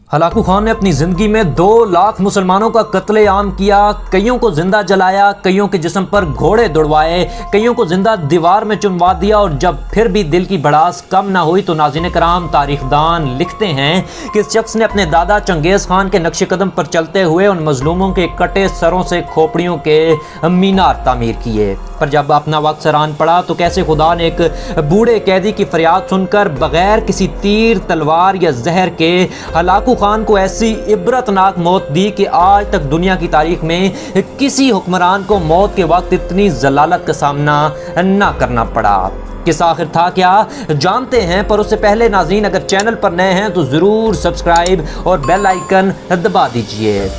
Hulagu Khan ने अपनी जिंदगी में 2 लाख मुसलमानों का कत्लेआम किया, कईयों को जिंदा जलाया, कईयों के जिस्म पर घोड़े दौड़वाए, कईयों को जिंदा दीवार में चुनवा दिया। और जब फिर भी दिल की भड़ास कम ना हुई तो नाज़रीन कराम, तारीखदान लिखते हैं कि इस शख्स ने अपने दादा चंगेज़ खान के नक्शे कदम पर चलते हुए उन मजलूमों के कटे सरों से खोपड़ियों के मीनार तामीर किए। पर जब अपना वक्त सरान पड़ा तो कैसे खुदा ने एक बूढ़े कैदी की फरियाद सुनकर बगैर किसी तीर, तलवार या जहर के हलाकू खान को ऐसी इबरतनाक मौत दी कि आज तक दुनिया की तारीख में किसी हुक्मरान को मौत के वक्त इतनी जलालत का सामना ना करना पड़ा। किस आखिर था क्या, जानते हैं। पर उससे पहले नाज़रीन, अगर चैनल पर नए हैं तो ज़रूर सब्सक्राइब और बेल आइकन दबा दीजिए।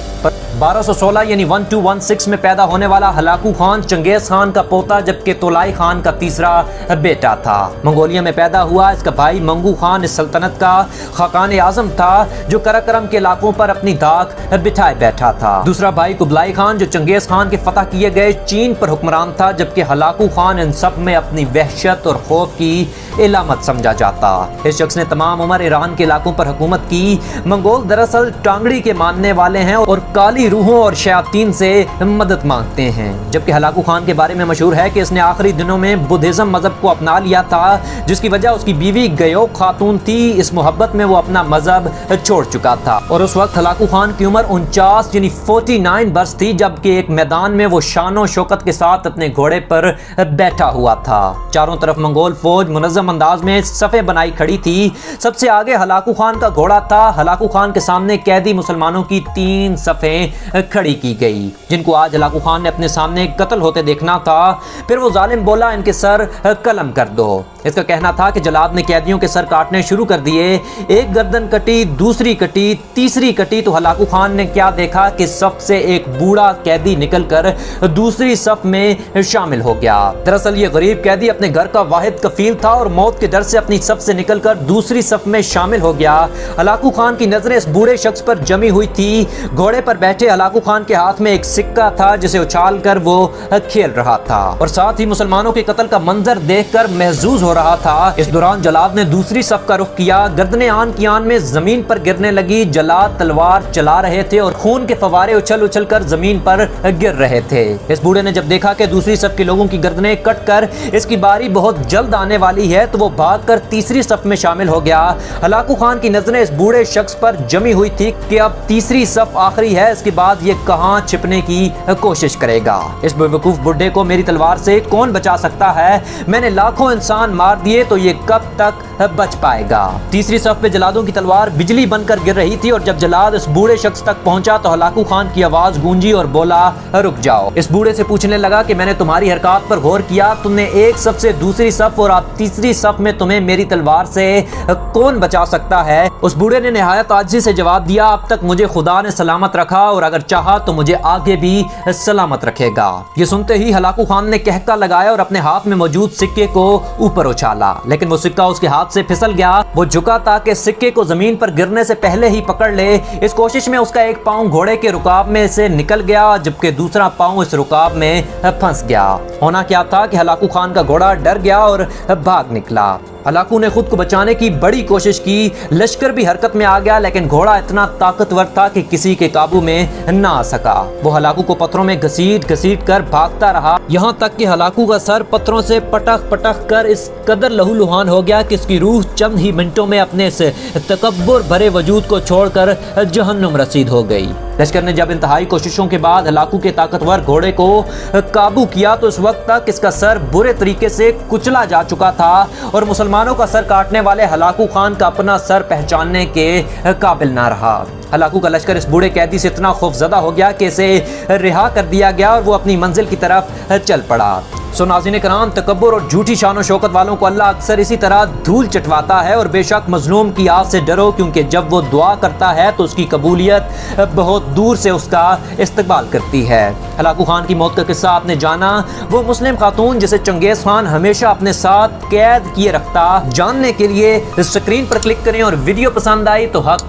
1216 यानी 1216 में पैदा होने वाला हलाकू खान चंगेज़ खान का पोता जबकि तोलाई खान का तीसरा बेटा था। मंगोलिया में पैदा हुआ। इसका भाई मंगू खान इस सल्तनत का खाकान आज़म था जो कराकरम के इलाकों पर अपनी धाक बिठाए बैठा था। दूसरा भाई कुबलाई खान जो चंगेज़ खान के फतह किए गए चीन पर हुक्मरान था, जबकि हलाकू खान इन सब में अपनी वहशत और खौफ की इलामत समझा जाता। इस शख्स ने तमाम उम्र ईरान के इलाकों पर हुकूमत की। मंगोल दरअसल टांगड़ी के मानने वाले हैं और काली रूहों और शयातीन से मदद मांगते हैं। जबकि हलाकू खान के बारे में मशहूर है कि इसने आखिरी दिनों में बुद्धिज्म मजहब को अपना लिया था, जिसकी वजह उसकी बीवी गयोक खातून थी। इस मोहब्बत में वो अपना मजहब छोड़ चुका था और उस वक्त हलाकू खान की उम्र 49 यानी 49 बरस थी, जबकि एक मैदान में वो शानो शौकत के साथ अपने घोड़े पर बैठा हुआ था। चारों तरफ मंगोल फौज मुनज़्ज़म अंदाज में सफ़े बनाई खड़ी थी। सबसे आगे हलाकू खान का घोड़ा था। हलाकू खान के सामने कैदी मुसलमानों की 3 सफ़ें खड़ी की गई, जिनको आज हलाकू खान ने अपने सामने कत्ल होते देखना था। फिर वो जालिम बोला, इनके सर कलम कर दो। इसका कहना था कि जलाद ने कैदियों के सर काटने शुरू कर दिए। एक गर्दन कटी, दूसरी कटी, तीसरी कटी तो हलाकू खान ने क्या देखा कि सफ से एक बूढ़ा कैदी निकलकर दूसरी सफ में शामिल हो गया। दरअसल ये गरीब कैदी अपने घर का वाहिद कफील था और मौत के डर से अपनी सफ से निकलकर दूसरी सफ में शामिल हो गया। हलाकू खान की नजरें इस बूढ़े शख्स पर जमी हुई थी। घोड़े पर बैठे हलाकू खान के हाथ में एक सिक्का था जिसे उछाल कर वो खेल रहा था और साथ ही मुसलमानों के कत्ल का मंजर देखकर महजूज हो रहा था। इस दौरान जलाद ने दूसरी सफ का रुख किया। गर्दने आन की आन में जमीन पर गिरने लगी। जलाद तलवार चला रहे थे और खून के फवारे उछल उछल कर जमीन पर गिर रहे थे। इस बूढ़े ने जब देखा कि दूसरी सफ के लोगों की गर्दनें कट कर इसकी बारी बहुत जल्द आने वाली है तो वो भागकर तीसरी सफ में शामिल हो गया। हलाकू खान की नजरें इस बूढ़े शख्स पर जमी हुई थी कि अब तीसरी सफ आखिरी है, इसके बाद ये कहां छिपने की कोशिश करेगा। इस बेवकूफ बुढ़े को मेरी तलवार से कौन बचा सकता है? मैंने लाखों इंसान मार दिए तो ये कब तक बच पाएगा? तीसरी सफ पे जलादों की तलवार बिजली बनकर गिर रही थी और जब जलाद इस बूढ़े शख्स तक पहुंचा तो हलाकू खान की आवाज गूंजी और बोला, रुक जाओ। इस बूढ़े से पूछने लगा कि मैंने तुम्हारी हरकत पर गौर किया, तुमने एक सफ से दूसरी सफ और अब तीसरी सफ में तुम्हें मेरी तलवार से कौन बचा सकता है? उस बूढ़े ने निहायत आजिज़ी से जवाब दिया, अब तक मुझे खुदा ने सलामत रखा और अगर चाहा तो मुझे आगे भी सलामत रखेगा। ये सुनते ही हलाकू खान ने कहका लगाया और अपने हाथ में मौजूद सिक्के को ऊपर उछाला, लेकिन वो सिक्का उसके हाथ से फिसल गया। वो झुका ताकि सिक्के को जमीन पर गिरने से पहले ही पकड़ ले। इस कोशिश में उसका एक पांव घोड़े के रुकाब में से निकल गया जबकि दूसरा पांव इस रुकाब में फंस गया। होना क्या था कि हलाकू खान का घोड़ा डर गया और भाग निकला। हलाकू ने खुद को बचाने की बड़ी कोशिश की, लश्कर भी हरकत में आ गया, लेकिन घोड़ा इतना ताकतवर था कि किसी के काबू में ना आ सका। वो हलाकू को पत्थरों में घसीट घसीट कर भागता रहा, यहाँ तक कि हलाकू का सर पत्थरों से पटक पटक कर इस कदर लहूलुहान हो गया कि इसकी रूह चंद ही मिनटों में अपने से तकब्बुर भरे वजूद को छोड़कर जहन्नुम रसीद हो गई। लश्कर ने जब इंतहाई कोशिशों के बाद हलाकू के ताकतवर घोड़े को काबू किया तो उस वक्त तक इसका सर बुरे तरीके से कुचला जा चुका था और मुसलमानों का सर काटने वाले हलाकू खान का अपना सर पहचानने के काबिल ना रहा। हलाकू का लश्कर इस बूढ़े कैदी से इतना खौफजदा हो गया कि इसे रिहा कर दिया गया और वो अपनी मंजिल की तरफ चल पड़ा। सो नाज़रीन कराम, तकब्बुर और झूठी शान शौकत वालों को अल्लाह अक्सर इसी तरह धूल चटवाता है और बेशक मजलूम की आग से डरो, क्योंकि जब वो दुआ करता है तो उसकी कबूलियत बहुत दूर से उसका इस्तकबाल करती है। हलाकू खान की मौत का किस्सा आपने जाना। वो मुस्लिम खातून जिसे चंगेज़ खान हमेशा अपने साथ कैद किए रखता। जानने के लिए स्क्रीन पर क्लिक करें और वीडियो पसंद आई तो हक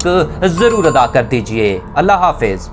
जरूर अदा कर दीजिए। अल्लाह हाफिज।